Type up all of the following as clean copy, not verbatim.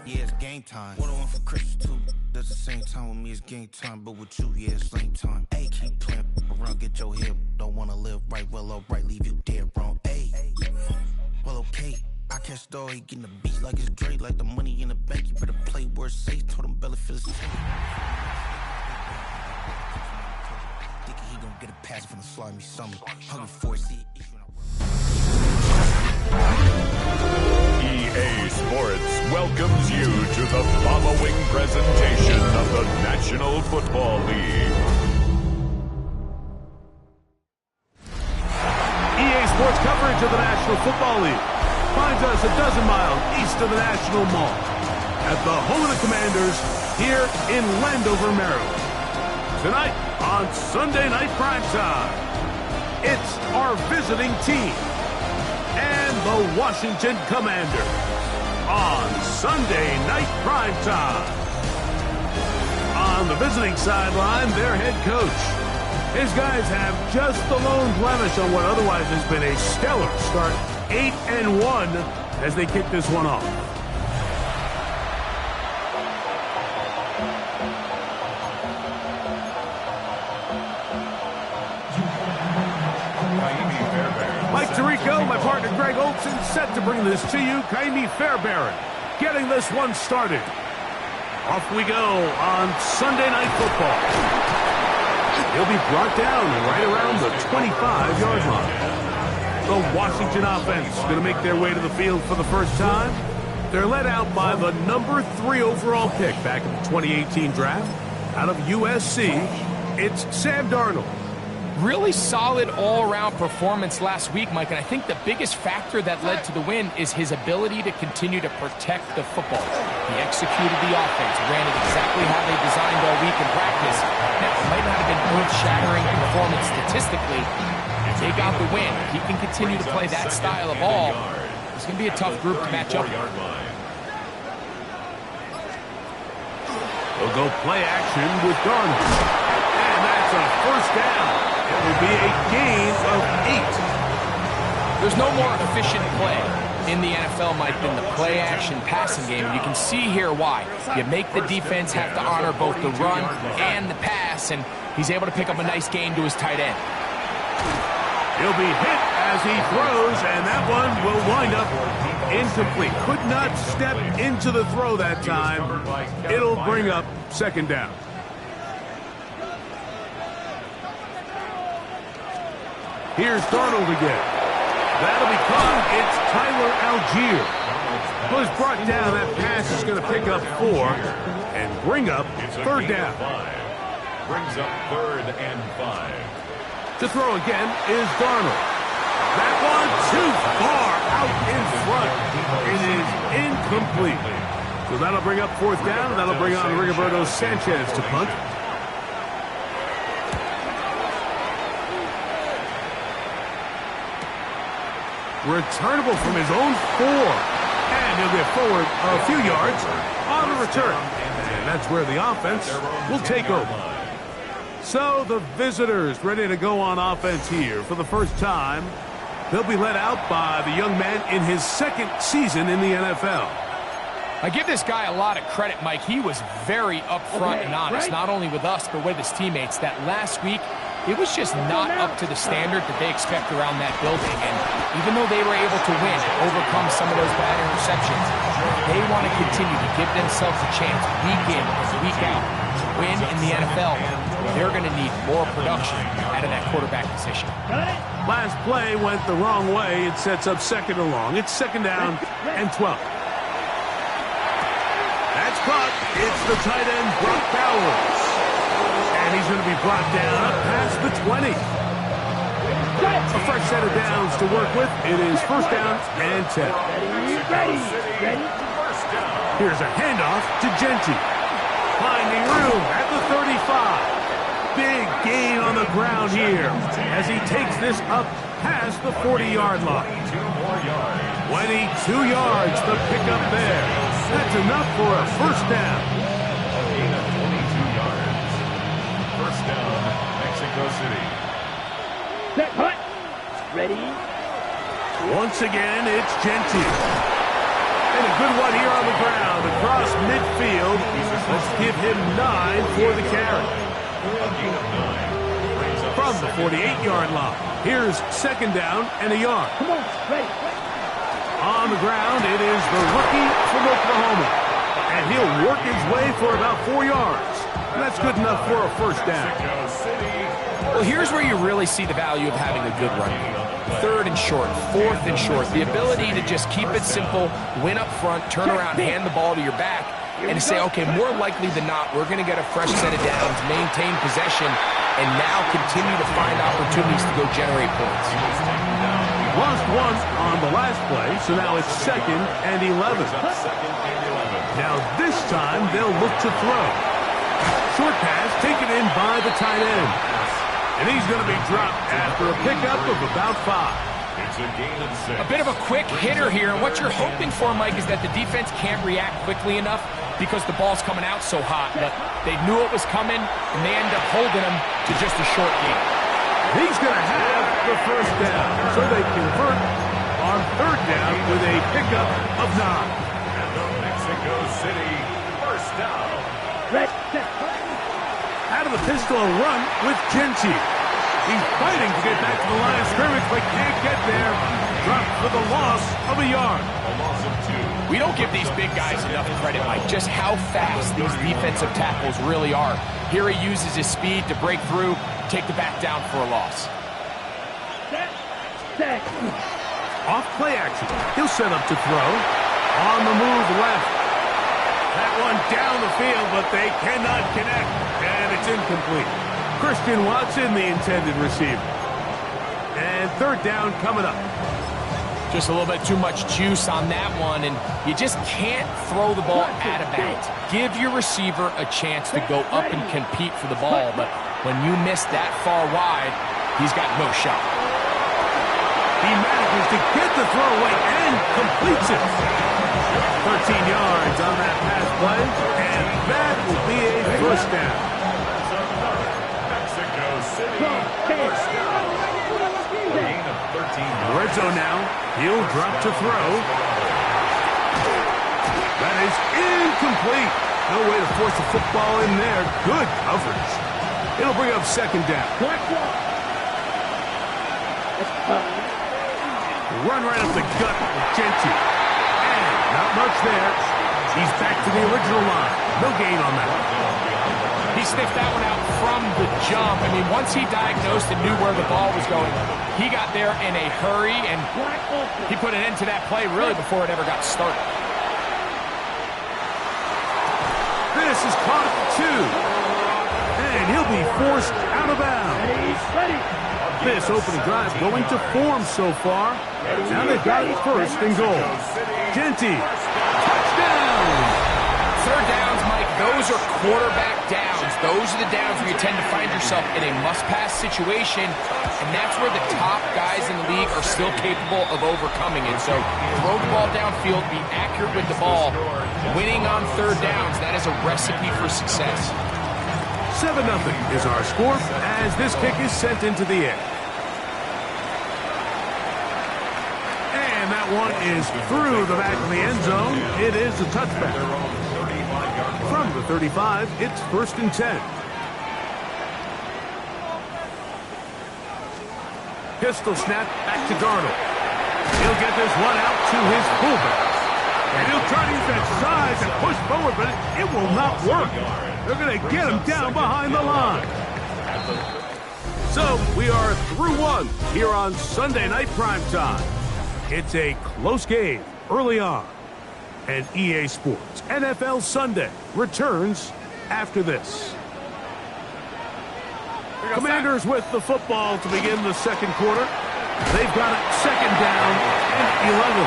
Yeah, it's game time. One on one for Chris too. At the same time with me, it's game time. But with you, yeah, it's lame time. Hey, keep playing around, get your head. Don't wanna live right, well, alright, leave you dead wrong. Hey, well, okay. I catch the dog, he getting the beat like it's Dre, like the money in the bank. You better play where it's safe. Told him Bella feels safe. Thinking he gon' get a pass from the slimy summer. Hungry for it, see it. EA Sports welcomes you to the following presentation of the National Football League. EA Sports coverage of the National Football League finds us a dozen miles east of the National Mall at the home of the Commanders here in Landover, Maryland. Tonight on Sunday Night Primetime, it's our visiting team and the Washington Commanders on Sunday Night Primetime. On the visiting sideline, their head coach. His guys have just the lone blemish on what otherwise has been a stellar start, 8-1, as they kick this one off. Mike Tirico, my partner Greg Olson, set to bring this to you. Kaimi Fairbairn getting this one started. Off we go on Sunday Night Football. He'll be brought down right around the 25-yard line. The Washington offense going to make their way to the field for the first time. They're led out by the number 3 overall pick back in the 2018 draft. Out of USC, it's Sam Darnold. Really solid all-around performance last week, Mike, and I think the biggest factor that led to the win is his ability to continue to protect the football. He executed the offense, ran it exactly how they designed all week in practice. Now, it might not have been earth-shattering performance statistically. They got the win. If he can continue to play that style of ball, it's going to be a tough group to match up with. They'll go play action with Darnold. And that's a first down. It will be a gain of 8. There's no more efficient play in the NFL, Mike, than the play-action passing game. And you can see here why. You make the defense have to honor both the run and the pass, and he's able to pick up a nice gain to his tight end. He'll be hit as he throws, and that one will wind up incomplete. Could not step into the throw that time. It'll bring up second down. Here's Darnold again. That'll be caught. It's Tyler Algier. Who's brought down. That pass is going to pick up 4 and bring up third down. Brings up 3rd and 5. To throw again is Darnold. That one too far out in front. It is incomplete. So that'll bring up 4th down. That'll bring on Rigoberto Sanchez to punt. Returnable from his own 4. And he'll get forward a few yards on the return. And that's where the offense will take over. So the visitors ready to go on offense here for the first time. They'll be led out by the young man in his 2nd season in the NFL. I give this guy a lot of credit, Mike. He was very upfront and honest, not only with us, but with his teammates, that last week it was just not up to the standard that they expect around that building. And even though they were able to win and overcome some of those bad interceptions, they want to continue to give themselves a chance week in and week out to win in the NFL. They're going to need more production out of that quarterback position. Last play went the wrong way. It sets up 2nd and long. It's 2nd down and 12. That's caught. It's the tight end, Brock Bowers. And he's going to be brought down up past the 20. A fresh set of downs to work with. It is 1st down and 10. Here's a handoff to Genty. Finding room at the 35. Big gain on the ground here as he takes this up past the 40-yard line. 22 yards to pick up there. That's enough for a first down. Gain of 22 yards. First down, Mexico City. Set, punt. Ready. Once again, it's Genty. And a good one here on the ground across midfield. Let's give him 9 for the carry. From the 48-yard line, here's second down and a yard. Come on, ready. On the ground, it is the rookie from Oklahoma. And he'll work his way for about 4 yards. And that's good enough for a first down. Well, here's where you really see the value of having a good run game. Third and short, fourth and short. The ability to just keep it simple, win up front, turn around, hand the ball to your back, and to say, okay, more likely than not, we're going to get a fresh set of downs, maintain possession, and now continue to find opportunities to go generate points. Lost one on the last play, so now it's second and 11. Now this time they'll look to throw. Short pass taken in by the tight end. And he's going to be dropped after a pickup of about 5. It's a gain of 6. A bit of a quick hitter here, and what you're hoping for, Mike, is that the defense can't react quickly enough because the ball's coming out so hot. But they knew it was coming, and they end up holding him to just a short game. He's going to have the first down, so they convert on third down with a pickup of 9. And the Mexico City first down. Red, set. Out of the pistol run with Genty. He's fighting to get back to the line of scrimmage, but can't get there. Dropped for the loss of a yard. A loss of 2. We don't give these big guys enough credit, Mike, just how fast these defensive tackles really are. Here he uses his speed to break through, take the back down for a loss. Set. Off play action. He'll set up to throw. On the move left. That one down the field, but they cannot connect. And it's incomplete. Christian Watson, the intended receiver. And third down coming up. Just a little bit too much juice on that one, and you just can't throw the ball out of bounds. Give your receiver a chance to go up and compete for the ball, but when you miss that far wide, he's got no shot. He manages to get the throw away and completes it. 13 yards on that pass play, and that will be a first down. Mexico City first down. Gain of 13. Red zone now. He'll drop to throw. That is incomplete. No way to force the football in there. Good coverage. It'll bring up second down. Run right up the gut with Genty. And not much there. He's back to the original line. No gain on that. He sniffed that one out from the jump. I mean, once he diagnosed and knew where the ball was going, he got there in a hurry, and he put an end to that play really before it ever got started. This is caught at the 2. And he'll be forced out of bounds. This opening drive going to form so far. Now they've got it first and goal. Genty. Touchdown. Third downs, Mike, those are quarterback downs. Those are the downs where you tend to find yourself in a must-pass situation, and that's where the top guys in the league are still capable of overcoming it. So throw the ball downfield, be accurate with the ball. Winning on third downs, that is a recipe for success. 7-0 is our score as this kick is sent into the air. And that one is through the back of the end zone. It is a touchback. From the 35, it's first and 10. Pistol snap back to Darnold. He'll get this one out to his fullback. And he'll try to use that size and push forward, but it will not work. They're going to get him down behind the line. So we are through one here on Sunday Night Primetime. It's a close game early on. And EA Sports NFL Sunday returns after this. Commanders with the football to begin the second quarter. They've got it second down and 11.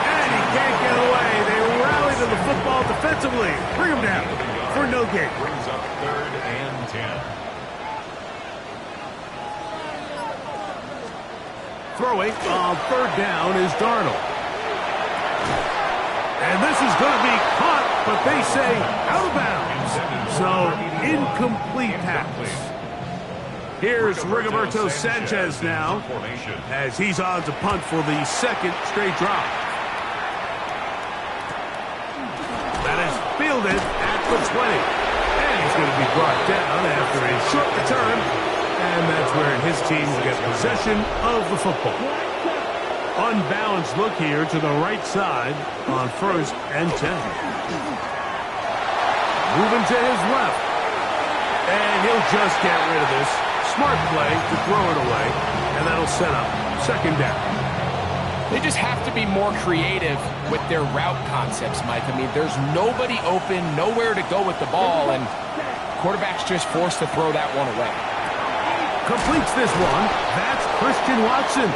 And he can't get away. They rally to the football defensively. Bring him down for no gain. Brings up third and 10. Throwing on third down is Darnold. And this is going to be caught, but they say out of bounds. So incomplete pass. Here's Rigoberto Sanchez now as he's on to punt for the second straight drive. fielded at the 20. And he's going to be brought down after a short return. And that's where his team will get possession of the football. Unbalanced look here to the right side on 1st and 10. Moving to his left. And he'll just get rid of this. Smart play to throw it away. And that'll set up 2nd down. They just have to be more creative with their route concepts, Mike. I mean, there's nobody open, nowhere to go with the ball, and quarterback's just forced to throw that one away. Completes this one. That's Christian Watson.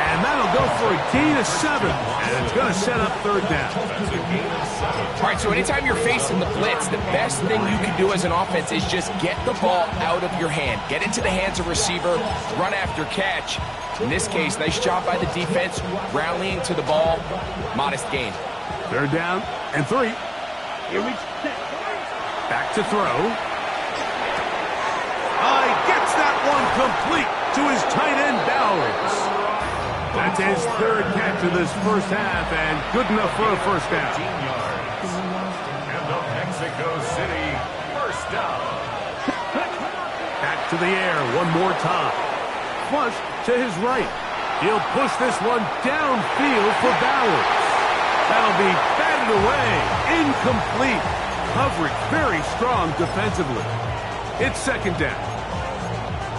And that'll go for a gain of 7. And it's going to set up 3rd down. All right, so anytime you're facing the blitz, the best thing you can do as an offense is just get the ball out of your hand. Get into the hands of receiver, run after catch. In this case, nice job by the defense, rallying to the ball. Modest gain. 3rd down and 3. Back to throw. He gets that one complete to his tight end, Bowers. That's his 3rd catch of this first half, and good enough for a 1st down. 15 yards. And the Mexico City 1st down. Back to the air one more time. Flush to his right. He'll push this one downfield for Bowers. That'll be batted away. Incomplete. Coverage very strong defensively. It's 2nd down.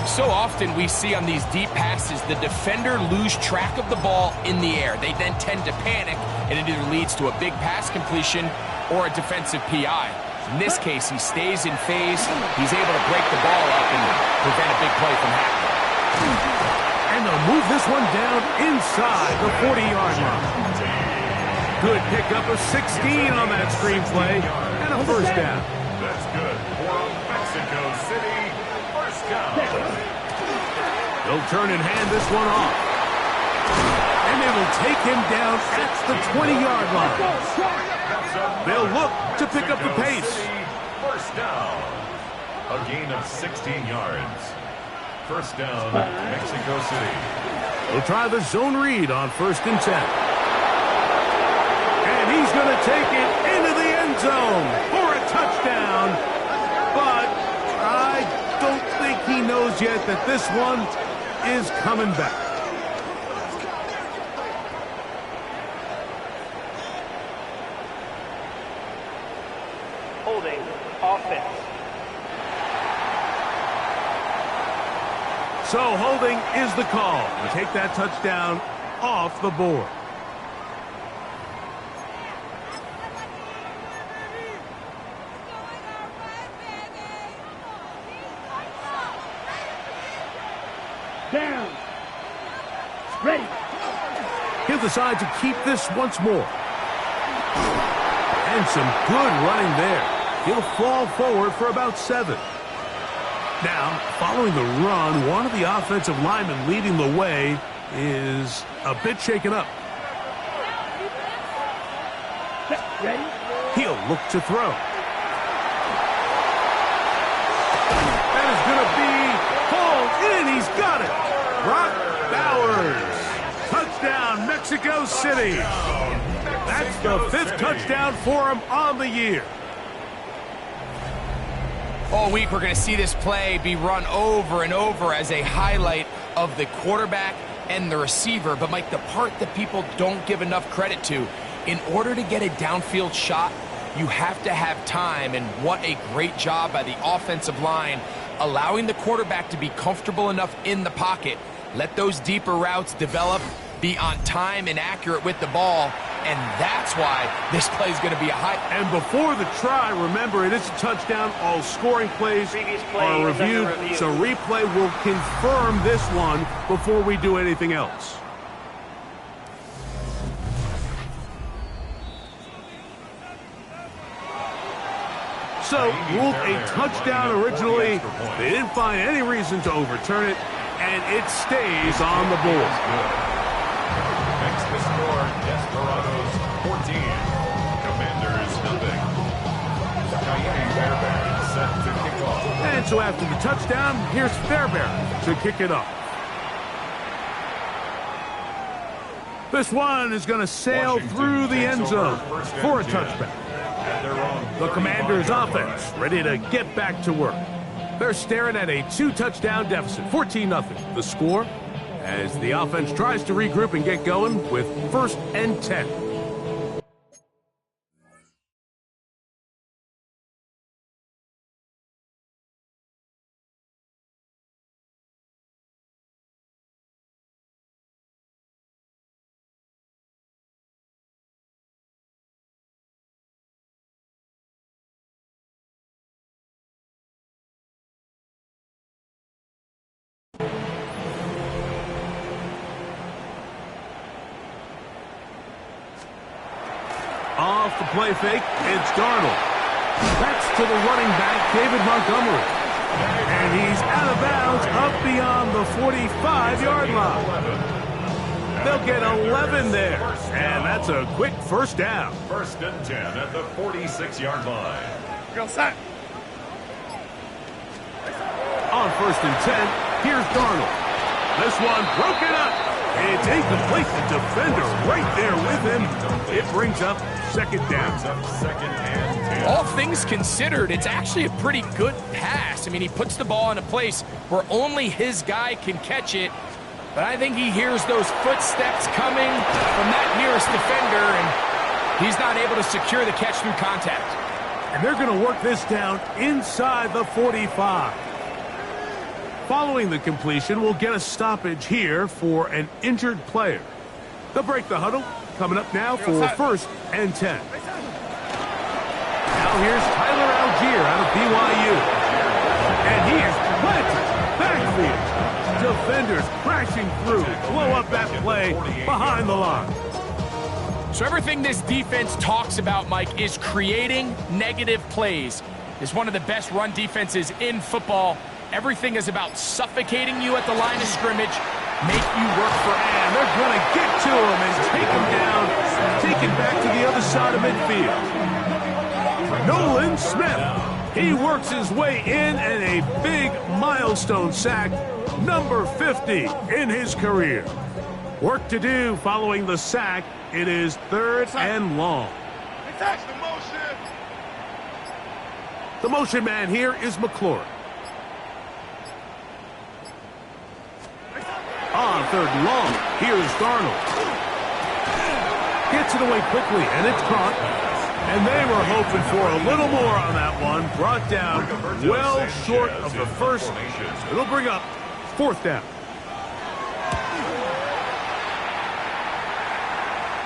So often we see on these deep passes, the defender lose track of the ball in the air. They then tend to panic, and it either leads to a big pass completion or a defensive PI. In this case, he stays in phase. He's able to break the ball up and prevent a big play from happening. And they'll move this one down inside the 40-yard line. Good pickup of 16 on that screenplay, and a 1st down. That's good for Mexico City 1st down. They'll turn and hand this one off. And they will take him down at the 20-yard line. They'll look to pick up the pace. 1st down. A gain of 16 yards. 1st down, Mexico City. They'll try the zone read on 1st and 10. And he's going to take it into the end zone for a touchdown. But I don't think he knows yet that this one is coming back. Holding offense. So holding is the call to take that touchdown off the board. Down. Ready. He'll decide to keep this once more. And some good running there. He'll fall forward for about 7. Now, following the run, one of the offensive linemen leading the way is a bit shaken up. Ready. He'll look to throw. That is going to be hauled in. He's got it. Brock Bowers. Touchdown, Mexico City. That's the 5th touchdown for him on the year. All week, we're going to see this play be run over and over as a highlight of the quarterback and the receiver. But, Mike, the part that people don't give enough credit to, in order to get a downfield shot, you have to have time. And what a great job by the offensive line, allowing the quarterback to be comfortable enough in the pocket, let those deeper routes develop, be on time and accurate with the ball. And that's why this play is going to be a high. And before the try, remember, it is a touchdown. All scoring plays are reviewed, so replay will confirm this one before we do anything else. So, ruled a touchdown originally. They didn't find any reason to overturn it, and it stays on the board. Next to score, Desperados 14, Commanders nothing. Kaimi Fairbairn set to kick off. And so after the touchdown, here's Fairbairn to kick it off. This one is going to sail through the end zone for a touchback. The Commanders' offense ready to get back to work. They're staring at a 2-touchdown deficit, 14-0. The score as the offense tries to regroup and get going with 1st and 10. Off the play fake, it's Darnold. That's to the running back, David Montgomery. And he's out of bounds up beyond the 45-yard line. They'll get 11 there. And that's a quick first down. 1st and 10 at the 46-yard line. Go set. On 1st and 10, here's Darnold. This one broken up. It's incomplete. The defender right there with him. It brings up 2nd down. 2nd and 10. All things considered, it's actually a pretty good pass. I mean, he puts the ball in a place where only his guy can catch it. But I think he hears those footsteps coming from that nearest defender, and he's not able to secure the catch through contact. And they're going to work this down inside the 45. Following the completion, we'll get a stoppage here for an injured player. They'll break the huddle. Coming up now for 1st and 10. Now here's Tyler Algier out of BYU. And he is planted backfield. Defenders crashing through. Blow up that play behind the line. So everything this defense talks about, Mike, is creating negative plays. It's one of the best run defenses in football. Everything is about suffocating you at the line of scrimmage, make you work for it. And they're going to get to him and take him down, take him back to the other side of midfield. Nolan Smith, he works his way in and a big milestone sack, number 50 in his career. Work to do following the sack. It is 3rd and long. The motion man here is McLaurin. On 3rd and long, here's Darnold. Gets it away quickly, and it's caught. And they were hoping for a little more on that one. Brought down well short of the first. It'll bring up 4th down.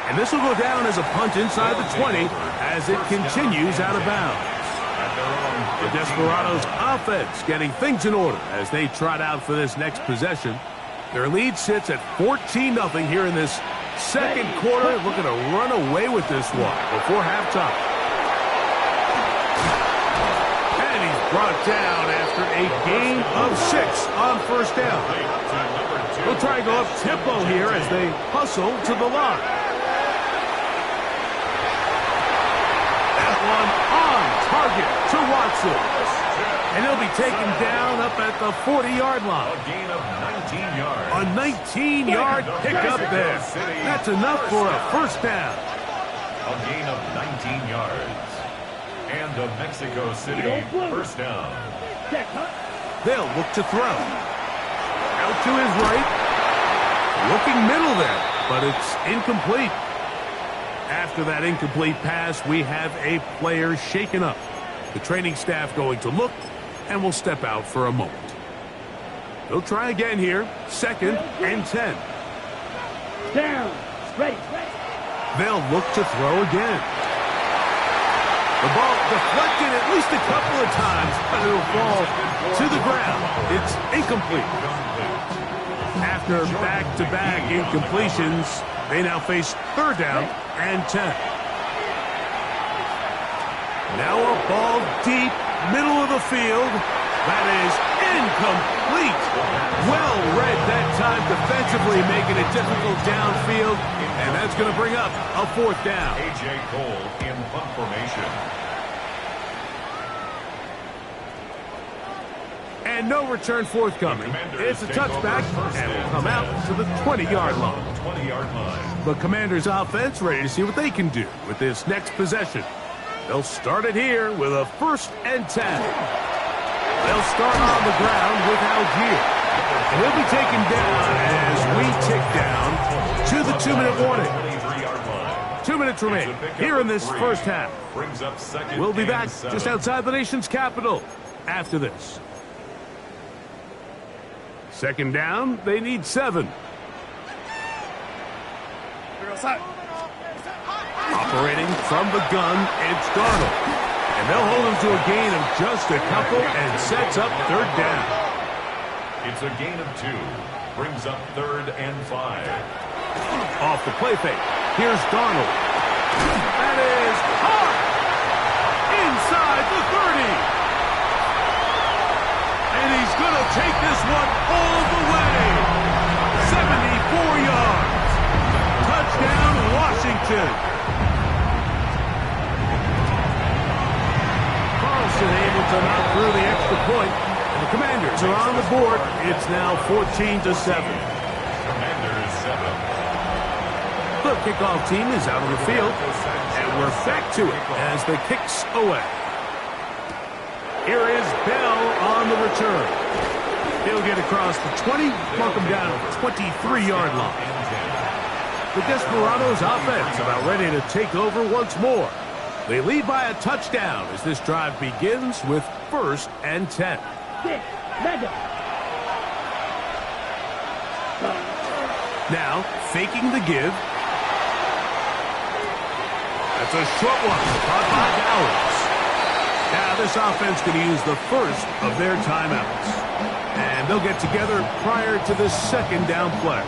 And this will go down as a punt inside the 20 as it continues out of bounds. The Desperados offense getting things in order as they trot out for this next possession. Their lead sits at 14-0 here in this 2nd quarter. Looking to run away with this one before halftime. And he's brought down after a gain of 6 on 1st down. They'll try and go up tempo here as they hustle to the line. That one on target to Watson. And he'll be taken down up at the 40-yard line. A gain of 19 yards. A 19-yard pickup there. That's enough for a 1st down. A gain of 19 yards. And a Mexico City 1st down. They'll look to throw. Out to his right. Looking middle there, but it's incomplete. After that incomplete pass, we have a player shaken up. The training staff going to look, and will step out for a moment. They'll try again here. 2nd and 10. Down. Ready. They'll look to throw again. The ball deflected at least a couple of times, but it'll fall to the ground. It's incomplete. After back-to-back incompletions, they now face 3rd down and 10. Now a ball deep, middle of the field. That is incomplete. Well read that time defensively, making it difficult downfield. And that's going to bring up a 4th down. A.J. Cole in punt formation. And no return forthcoming. It's a touchback, and will come out to the 20-yard line. 20-yard line. The Commanders' offense ready to see what they can do with this next possession. They'll start it here with a 1st and 10. They'll start on the ground with Algier. And he'll be taken down as we tick down to the 2-minute warning. 2 minutes remain here in this first half. We'll be back just outside the nation's capital after this. 2nd down, they need 7. Operating from the gun, it's Darnold. And they'll hold him to a gain of just a couple and sets up 3rd down. It's a gain of 2. Brings up 3rd and 5. Off the play fake. Here's Darnold. That is hard. Inside the 30. And he's going to take this one all the way. 74 yards. Touchdown, Washington. Carlson able to knock through the extra point. And the Commanders are on the board. It's now 14-7. Commanders 7. The kickoff team is out on the field, and we're back to it as the kicks away. Here is Bell on the return. He'll get across the 20, mark him down at the 23-yard line. The Desperados offense about ready to take over once more. They lead by a touchdown as this drive begins with 1st and 10. Now, faking the give. That's a short one, caught by Dallas. Now this offense can use the first of their timeouts. And they'll get together prior to the 2nd down play.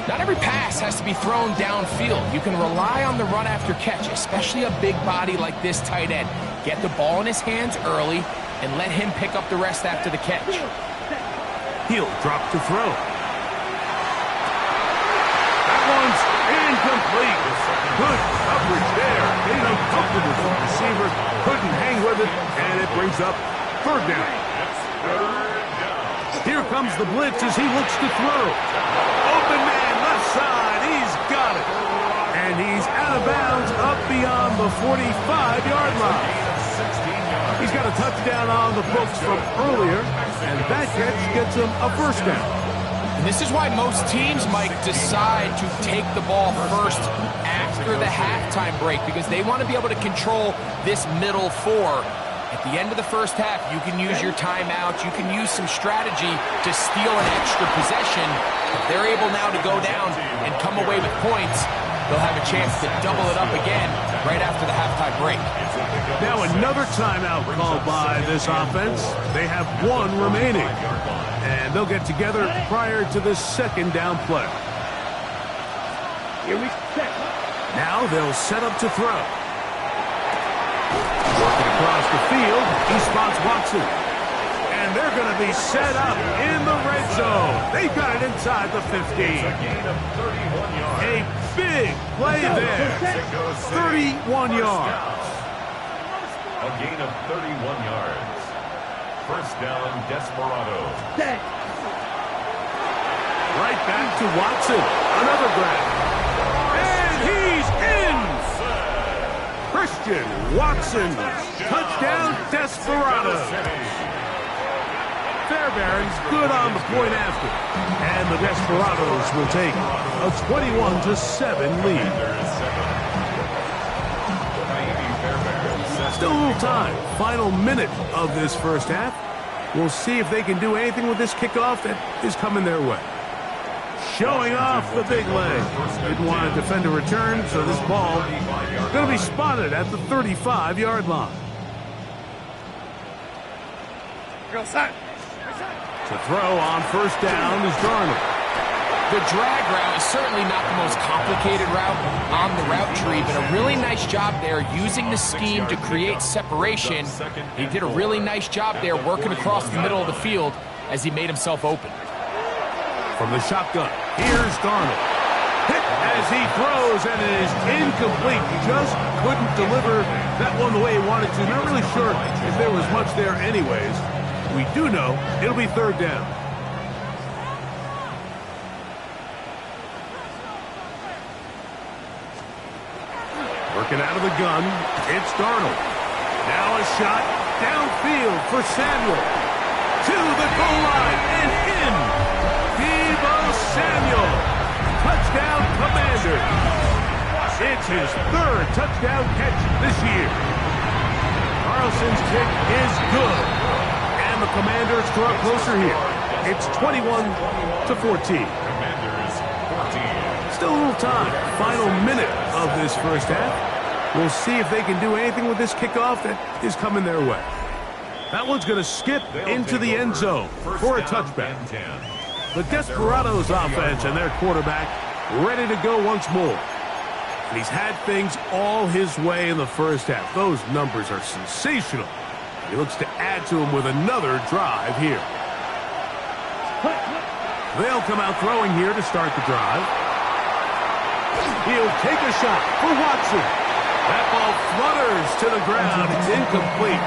Not every pass has to be thrown downfield. You can rely on the run after catch, especially a big body like this tight end. Get the ball in his hands early and let him pick up the rest after the catch. He'll drop to throw. That one's incomplete. Good coverage there. Made uncomfortable for the receiver. Couldn't hang with it, and it brings up 3rd down. Here comes the blitz as he looks to throw. Open man, left side. He's got it. And he's out of bounds up beyond the 45-yard line. He's got a touchdown on the books from earlier, and that catch gets him a 1st down. And this is why most teams, Mike, decide to take the ball first after the halftime break, because they want to be able to control this middle 4. At the end of the first half, you can use your timeout. You can use some strategy to steal an extra possession. If they're able now to go down and come away with points, they'll have a chance to double it up again right after the halftime break. Now another timeout called by this offense. They have 1 remaining. And they'll get together prior to the 2nd down play. Here we set. Now they'll set up to throw. Working across the field, he spots Watson. And they're going to be set up in the red zone. They've got it inside the 15. A big play there. 31 yards. A gain of 31 yards. 1st down, Desperado. Right back to Watson. Another grab. And he's in. Christian Watson. Touchdown, Desperado. Fairbairn's good on the point after. And the Desperados will take a 21-7 lead. Still a little time. Final minute of this first half. We'll see if they can do anything with this kickoff that is coming their way. Showing off the big leg. Didn't want to defend a return, so this ball is going to be spotted at the 35-yard line. To throw on 1st down is Darnold. The drag route is certainly not the most complicated route on the route tree, but a really nice job there using the scheme to create separation. He did a really nice job there working across the middle of the field as he made himself open. From the shotgun, here's Darnold. Hit as he throws, and it is incomplete. Just couldn't deliver that one the way he wanted to. Not really sure if there was much there anyways. We do know it'll be 3rd down. Working out of the gun, it's Darnold. Now a shot downfield for Samuel. To the goal line and in. Deebo Samuel. Touchdown, Commanders. It's his third touchdown catch this year. Carlson's kick is good. And the Commanders draw closer here. It's 21-14. Still a little time. Final minute of this first half. We'll see if they can do anything with this kickoff that is coming their way. That one's going to skip into the end zone for a touchback. The Desperados offense and their quarterback ready to go once more. And he's had things all his way in the first half. Those numbers are sensational. He looks to add to them with another drive here. They'll come out throwing here to start the drive. He'll take a shot for Watson. That ball flutters to the ground. It's incomplete.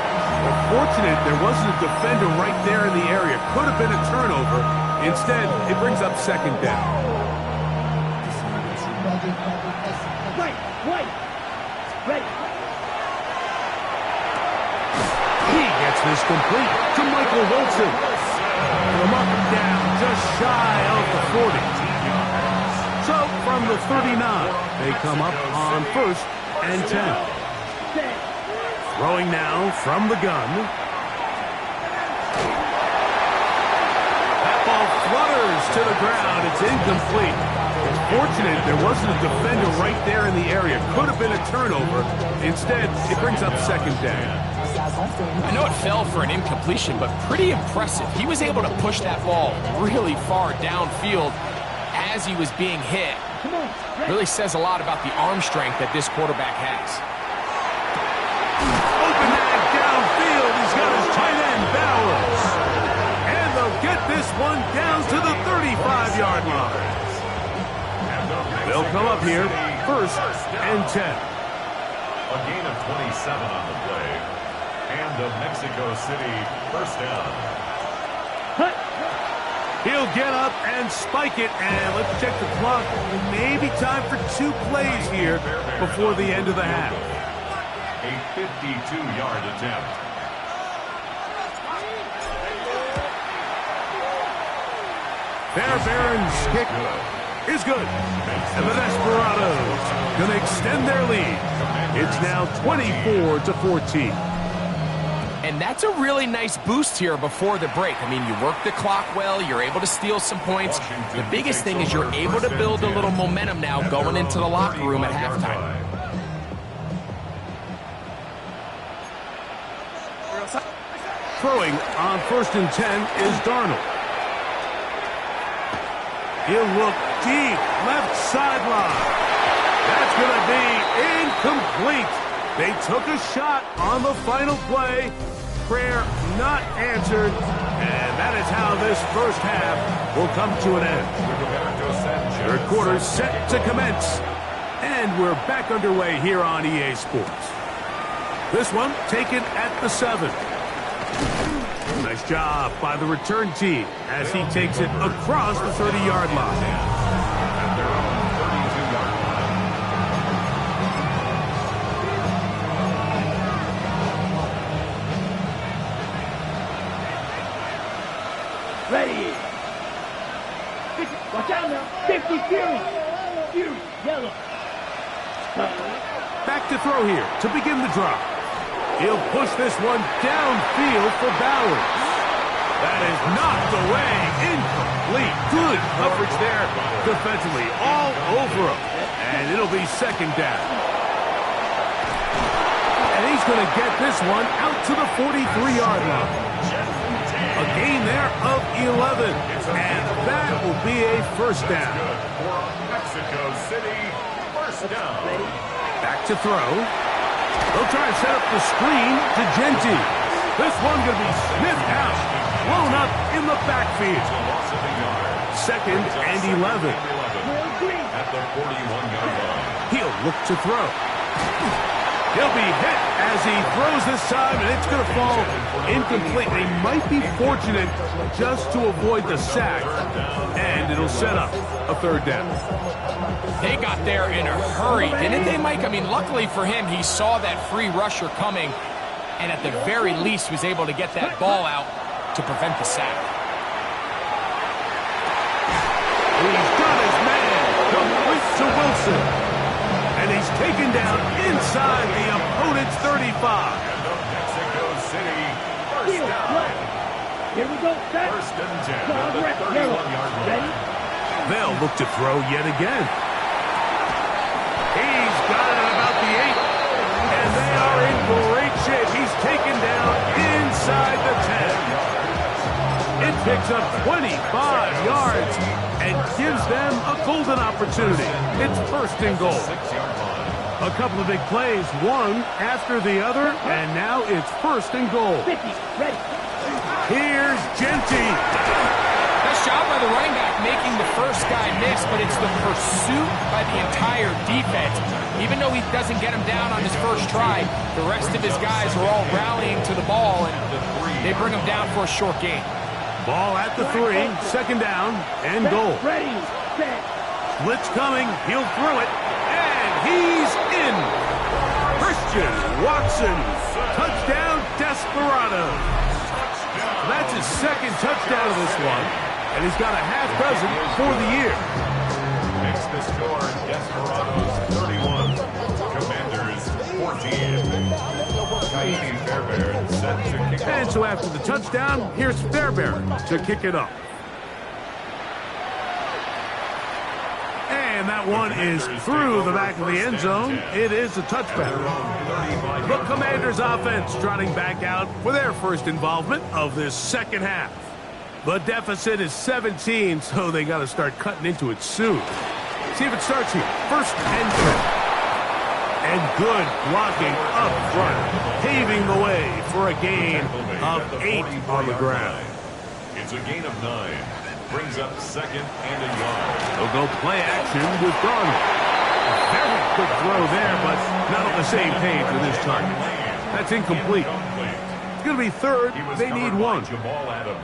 Fortunate there wasn't a defender right there in the area. Could have been a turnover. Instead, it brings up second down. Ready. He gets this complete to Michael Wilson. From up and down, just shy of the 40. So, from the 39, they come up on 1st and 10. Throwing now from the gun. That ball flutters to the ground. It's incomplete. It's fortunate there wasn't a defender right there in the area. Could have been a turnover. Instead, it brings up second down. I know it fell for an incompletion, but pretty impressive. He was able to push that ball really far downfield as he was being hit. Really says a lot about the arm strength that this quarterback has. Open man downfield. He's got his tight end, Bowers. And they'll get this one down to the 35-yard line. They'll come up here, 1st and 10. A gain of 27 on the play. And the Mexico City first down. He'll get up and spike it, and let's check the clock. Maybe time for 2 plays here before the end of the half. A 52-yard attempt. Fairbairn's kick is good. And the Desperados going to extend their lead. It's now 24-14. And that's a really nice boost here before the break. I mean, you work the clock well, you're able to steal some points. The biggest thing is you're able to build a little momentum now going into the locker room at halftime. Throwing on 1st and 10 is Darnold. He'll look deep, left sideline. That's going to be incomplete. They took a shot on the final play. Prayer not answered. And that is how this first half will come to an end. Third quarter set to commence. And we're back underway here on EA Sports. This one taken at the 7. Nice job by the return team as he takes it across the 30-yard line. At their own 32-yard line. Ready. Watch out now. 50 Fury. Fury. Yellow. Back to throw here to begin the drive. He'll push this one downfield for Bowers. That is knocked away. Incomplete. Good coverage there defensively. All over him. And it'll be second down. And he's going to get this one out to the 43-yard line. A gain there of 11. And that will be a first down. For Mexico City, first down. Back to throw. They'll try to set up the screen to Genty. This one going to be sniffed out. Blown up in the backfield. Second and 11. At the 41-yard line. He'll look to throw. He'll be hit as he throws this time, and it's going to fall incomplete. They might be fortunate just to avoid the sack, and it'll set up a third down. They got there in a hurry, didn't they, Mike? I mean, luckily for him, he saw that free rusher coming and at the very least was able to get that ball out to prevent the sack. He's got his man, complete to Wilson. And he's taken down inside the opponent's 35. Mexico City, first down. Here we go, set. First and 10 at the 31-yard line. Ready? They'll look to throw yet again. He's got it at about the 8. And they are in great shape. He's taken down inside the 10. It picks up 25 yards and gives them a golden opportunity. It's first and goal. A couple of big plays, one after the other, and now it's first and goal. 50, ready. Here's Genty. Nice job by the running back making the first guy miss, but it's the pursuit by the entire defense. Even though he doesn't get him down on his first try, the rest of his guys are all rallying to the ball, and they bring him down for a short gain. Ball at the 3, second down, and goal. Ready, set. Blitz coming, he'll throw it, and he's in. Christian Watson, touchdown Desperado. That's his second touchdown of this one, and he's got a half dozen for the year. Makes the score Desperados 31, Commanders 14. Kaimi Fairbairn set to kick And off. so after the touchdown, here's Fairbairn to kick it up. And that one is through the back of the end zone. It is a touchback. The Commanders offense trotting back out for their first involvement of this second half. The deficit is 17, so they got to start cutting into it soon. See if it starts here. First and 10. And good blocking up front, paving the way for a gain of 8 on the ground. It's a gain of 9. Brings up second and a yard. They'll go play action with Darnold. A very quick throw there, but not on the same page with his target. That's incomplete. It's going to be third. They need one. Jamal Adams.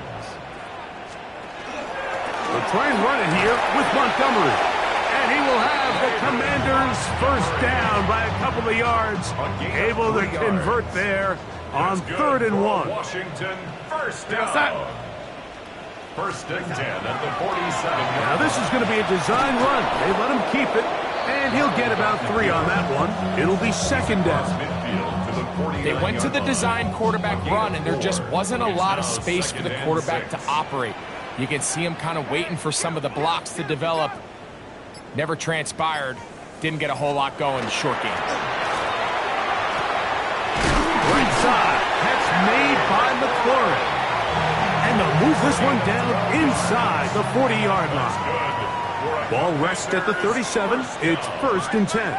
They'll try and run it here with Montgomery. And he will have the Commanders first down by a couple of yards. Able to convert there on third and 1. Washington, first down. First and 10 at the 47. Now this is going to be a design run. They let him keep it, and he'll get about 3 on that one. It'll be second down. They went to the design quarterback run, and there just wasn't a lot of space for the quarterback to operate. You can see him kind of waiting for some of the blocks to develop. Never transpired. Didn't get a whole lot going. Short game. Right side. That's made by McLaurin. And they'll move this one down inside the 40-yard line. Ball rests at the 37. It's first and 10.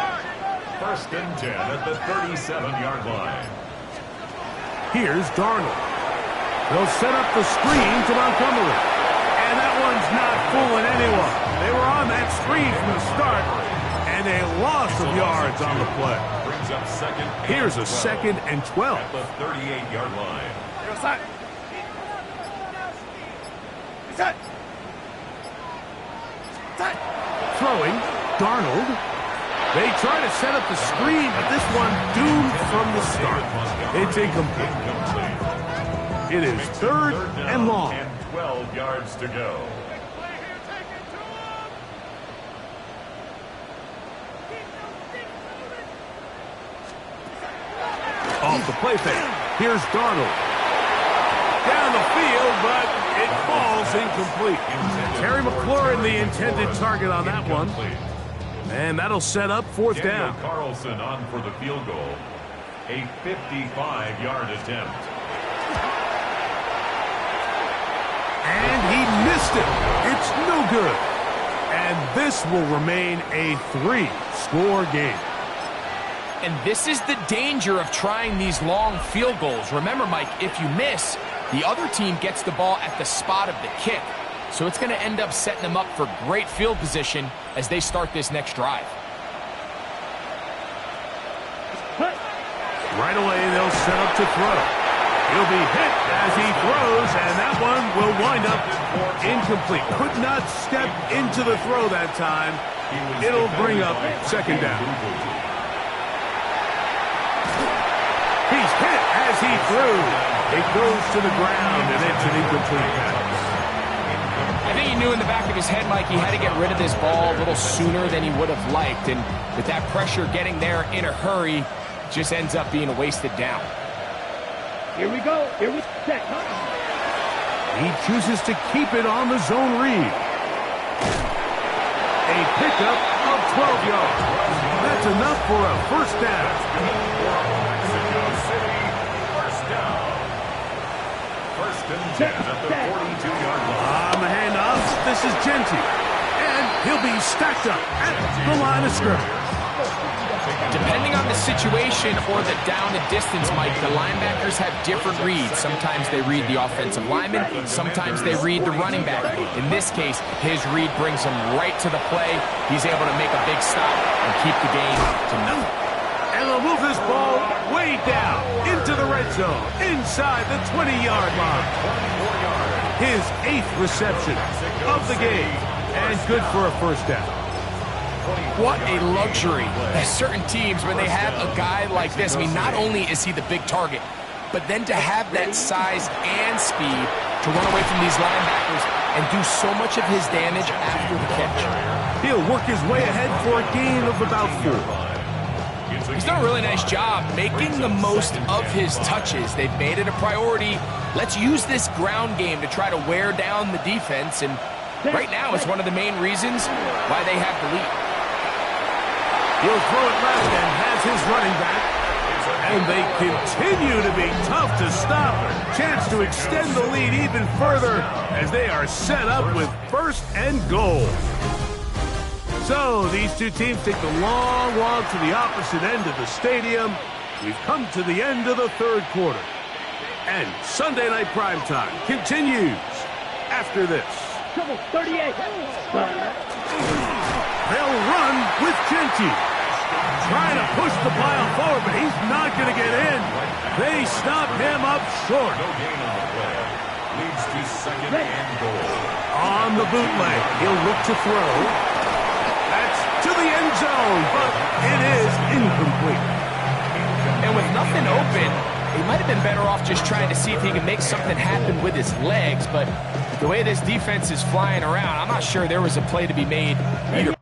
First and 10 at the 37-yard line. Here's Darnold. They'll set up the screen to Montgomery. And that one's not fooling anyone. They were on that screen from the start, and a loss of yards on the play. Brings up second. Here's a second and 12. At the 38-yard line. Throwing, Darnold. They try to set up the screen, but this one doomed from the start. It's incomplete. It is third and long. And 12 yards to go. Off the play fake. Here's Darnold. Down the field, but it falls incomplete. Terry McLaurin, the intended target on that one. And that'll set up fourth Daniel down. Carlson on for the field goal. A 55-yard attempt. And he missed it. It's no good. And this will remain a 3-score game. And this is the danger of trying these long field goals. Remember, Mike, if you miss, the other team gets the ball at the spot of the kick. So it's going to end up setting them up for great field position as they start this next drive. Right away, they'll set up to throw. He'll be hit as he throws, and that one will wind up incomplete. Could not step into the throw that time, It'll bring up second down. He's hit as he threw. It goes to the ground, and it's an incomplete pass. I think he knew in the back of his head, Mike, he had to get rid of this ball a little sooner than he would have liked. And with that pressure getting there in a hurry, it just ends up being a wasted down. Here we go. Here we set. He chooses to keep it on the zone read. A pickup of 12 yards. That's enough for a first down. Mexico City, first down. First and 10 at the 42-yard line. On the handoffs, this is Genty. And he'll be stacked up at the line of scrimmage. Depending on the situation or the down and distance, Mike, the linebackers have different reads. Sometimes they read the offensive lineman. Sometimes they read the running back. In this case, his read brings him right to the play. He's able to make a big stop and keep the game to nothing. And they'll move this ball way down into the red zone, inside the 20-yard line. His 8th reception of the game, and good for a first down. What a luxury. Certain teams, when they have a guy like this, I mean, not only is he the big target, but then to have that size and speed to run away from these linebackers and do so much of his damage after the catch. He'll work his way ahead for a gain of about 4. He's done a really nice job making the most of his touches. They've made it a priority. Let's use this ground game to try to wear down the defense, and right now it's one of the main reasons why they have the lead. He'll throw it left and has his running back. And they continue to be tough to stop. Chance to extend the lead even further as they are set up with first and goal. So these two teams take the long walk to the opposite end of the stadium. We've come to the end of the third quarter. And Sunday Night Primetime continues after this. Trouble 38. They'll run with Genty. Trying to push the pile forward, but he's not going to get in. They stop him up short. No gain on the play. Leads to second and goal. On the bootleg, he'll look to throw. That's to the end zone, but it is incomplete. And with nothing open, he might have been better off just trying to see if he can make something happen with his legs, but the way this defense is flying around, I'm not sure there was a play to be made either.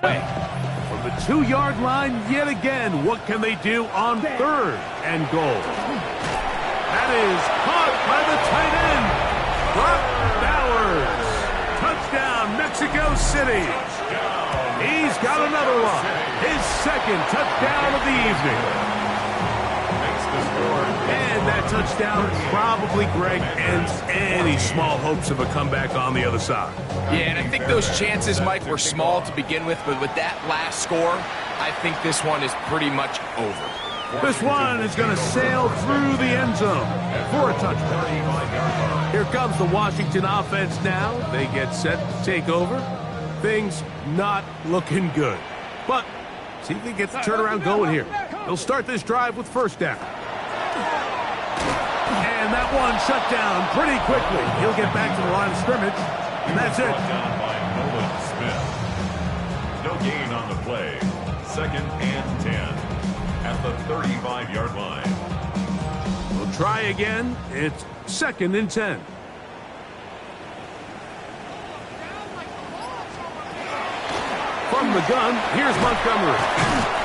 From the 2-yard line yet again, what can they do on third and goal? That is caught by the tight end, Brock Bowers. Touchdown, Mexico City. He's got another one. His second touchdown of the evening. And that touchdown probably, Greg, ends any small hopes of a comeback on the other side. Yeah, and I think those chances, Mike, were small to begin with, but with that last score, I think this one is pretty much over. This one is going to sail through the end zone for a touchdown. Here comes the Washington offense now. They get set to take over. Things not looking good. But see if they get the turnaround going here. They'll start this drive with first down. And that one shut down pretty quickly. He'll get back to the line of scrimmage, and that's it. Down by Nolan Smith. No gain on the play. Second and 10 at the 35-yard line. We'll try again. It's second and 10. From the gun, here's Montgomery.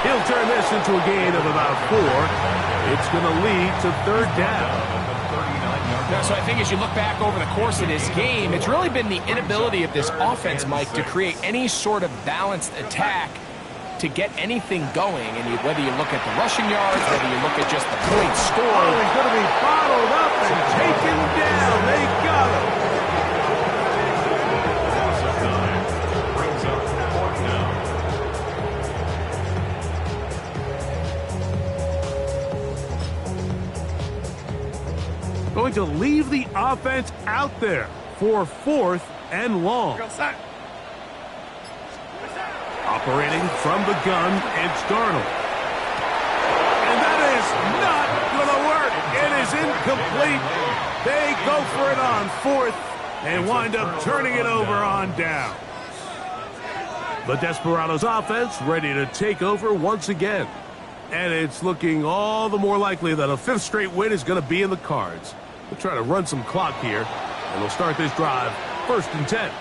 He'll turn this into a gain of about 4. It's going to lead to third down. Yeah, so I think as you look back over the course of this game, it's really been the inability of this offense, Mike, to create any sort of balanced attack to get anything going. And whether you look at the rushing yards, whether you look at just the points scored. Oh, he's going to be bottled up and taken down. They got him. Brings up fourth down. Going to leave the offense out there. for 4th and long. Operating from the gun, it's Darnold. And that is not going to work. It is incomplete. They go for it on 4th and wind up turning it over on down. The Desperados offense ready to take over once again. And it's looking all the more likely that a 5th straight win is going to be in the cards. We'll try to run some clock here, and we'll start this drive 1st and 10.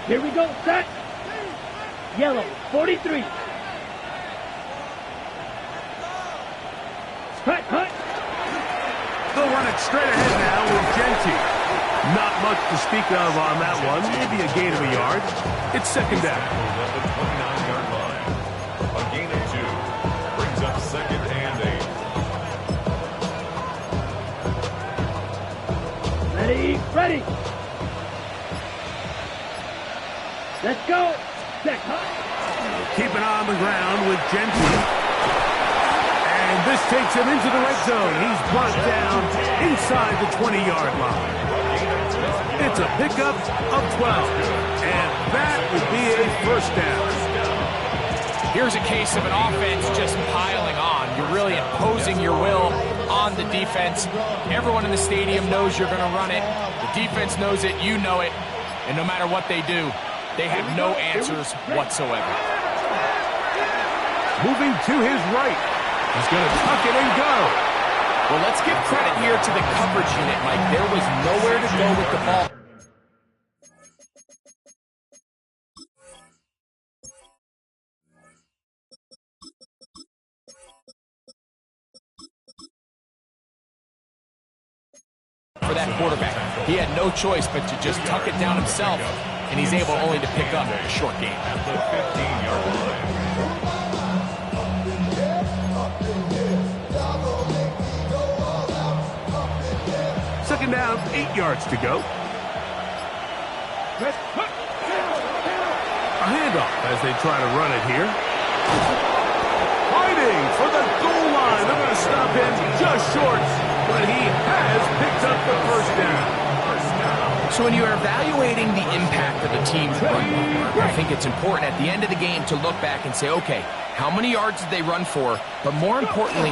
Here we go, set. Yellow, 43. Hut. They'll run it straight ahead now with Genty. Not much to speak of on that one. Maybe a gain of a yard. It's 2nd down. At the 29-yard line. A gain of 2 brings up 2nd and 8. Ready. Let's go. Check, hut. Keep it on the ground with Genty. And this takes him into the red zone. He's brought down inside the 20-yard line. It's a pickup of 12. And that will be a 1st down. Here's a case of an offense just piling on. You're really imposing your will on the defense. Everyone in the stadium knows you're going to run it. The defense knows it. You know it. And no matter what they do, they have no answers whatsoever. Moving to his right. He's going to tuck it and go. Well, let's give credit here to the coverage unit, Mike. There was nowhere to go with the ball. For that quarterback, he had no choice but to just tuck it down himself, and he's able only to pick up a short gain. At the 15-yard line. 2nd down, 8 yards to go. A handoff as they try to run it here. Fighting for the goal line. They're going to stop him just short, but he has picked up the 1st down. So when you're evaluating the impact of the team's run, I think it's important at the end of the game to look back and say, okay, how many yards did they run for? But more importantly,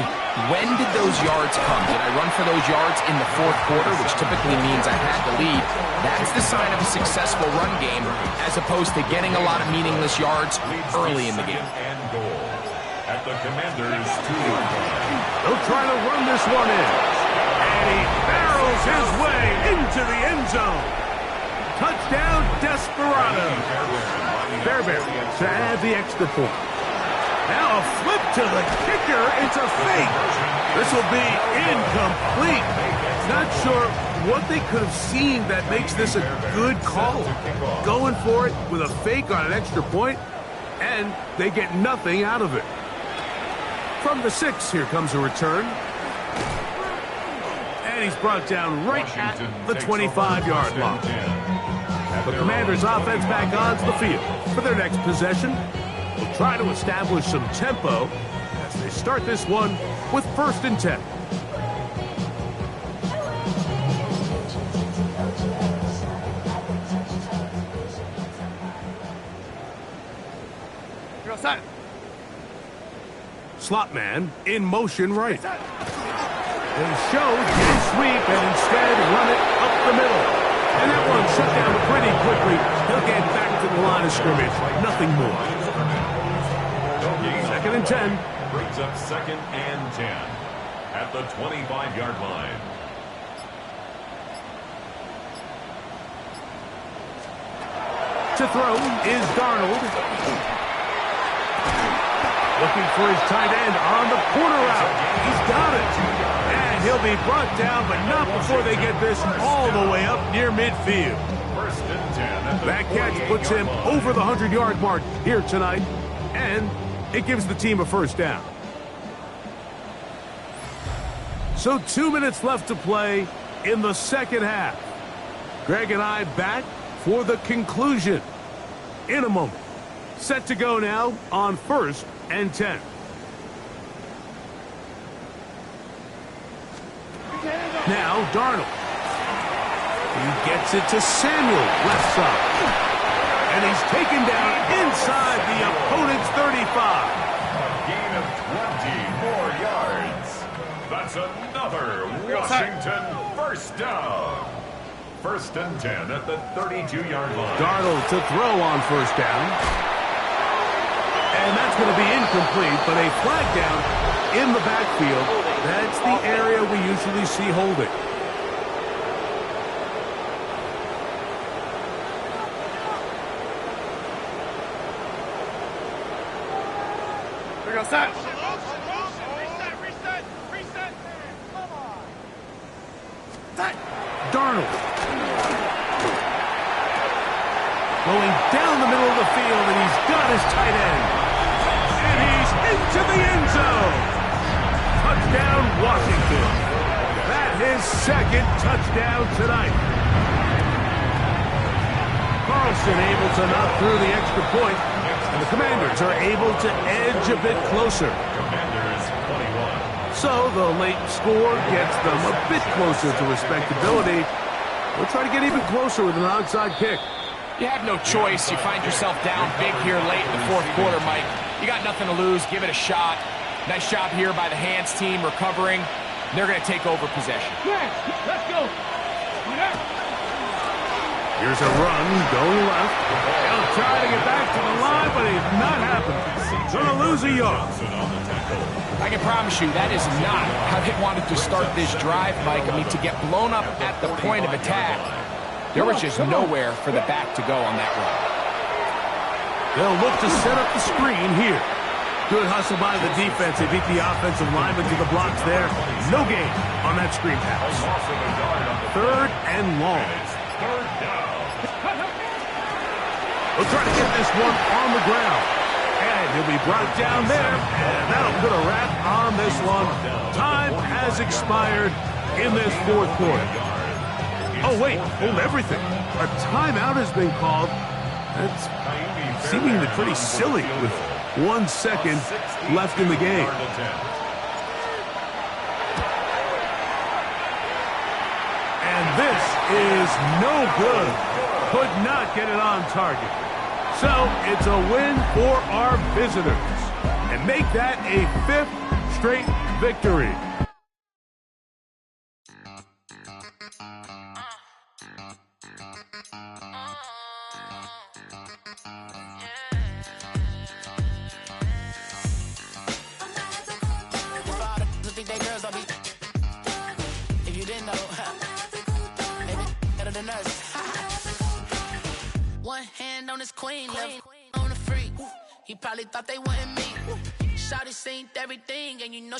when did those yards come? Did I run for those yards in the 4th quarter, which typically means I had the lead? That's the sign of a successful run game, as opposed to getting a lot of meaningless yards early in the game. And goal at the Commanders' 2-yard line. They'll try to run this one in. And he barrels his way into the end zone. Touchdown, Desperado. Fairbairn to add the extra point. Now a flip to the kicker. It's a fake. This will be incomplete. Not sure what they could have seen that makes this a good call. Going for it with a fake on an extra point, and they get nothing out of it. From the 6, here comes a return. And he's brought down right at the 25-yard line. The Commanders' offense back onto the field for their next possession. Will try to establish some tempo as they start this one with 1st and 10. Slot man in motion right. They show jet sweep and instead run it up the middle. And that one shut down pretty quickly. He'll get back to the line of scrimmage. Nothing more. 2nd and 10. Brings up 2nd and 10 at the 25-yard line. To throw is Darnold. Looking for his tight end on the corner route. He's got it. And he'll be brought down, but not before they get this all the way up near midfield. 1st and 10. That catch puts him over the 100-yard mark here tonight, and it gives the team a 1st down. So 2 minutes left to play in the 2nd half. Greg and I back for the conclusion in a moment. Set to go now on 1st and 10. Now Darnold. He gets it to Samuel, left side. And he's taken down inside the opponent's 35. A gain of 24 yards. That's another Washington first down. 1st and 10 at the 32-yard line. Darnold to throw on 1st down. And that's going to be incomplete, but a flag down in the backfield. That's the area we usually see holding. We're going to start. Reset. Come on. Darnold. Going down the middle of the field, and he's got his tight end. And he's into the end zone. Touchdown, Washington. That's his 2nd touchdown tonight. Carlson able to knock through the extra point, and the Commanders are able to edge a bit closer. Commanders 21. So the late score gets them a bit closer to respectability. We'll try to get even closer with an onside kick. You have no choice. You find yourself down big here late in the 4th quarter, Mike. You got nothing to lose. Give it a shot. Nice job here by the hands team recovering. They're going to take over possession. Yes, let's go. Here's a run going left. He'll try to get back to the line, but it's not happening. Going to lose a yard. I can promise you that is not how they wanted to start this drive, Mike. I mean, to get blown up at the point of attack, there was just nowhere for the back to go on that run. They'll look to set up the screen here. Good hustle by the defense. They beat the offensive lineman to the blocks there. No gain on that screen pass. 3rd and long. We'll try to get this one on the ground. And he'll be brought down there. And that'll put a wrap on this one. Time has expired in this 4th quarter. Oh, wait. Hold everything. A timeout has been called. That's seemingly pretty silly with 1 second left in the game. And this is no good. Could not get it on target. So it's a win for our visitors. And make that a 5th straight victory. One hand on his queen, left on the freak. He probably thought they wanted me. Shawty seen everything, and you know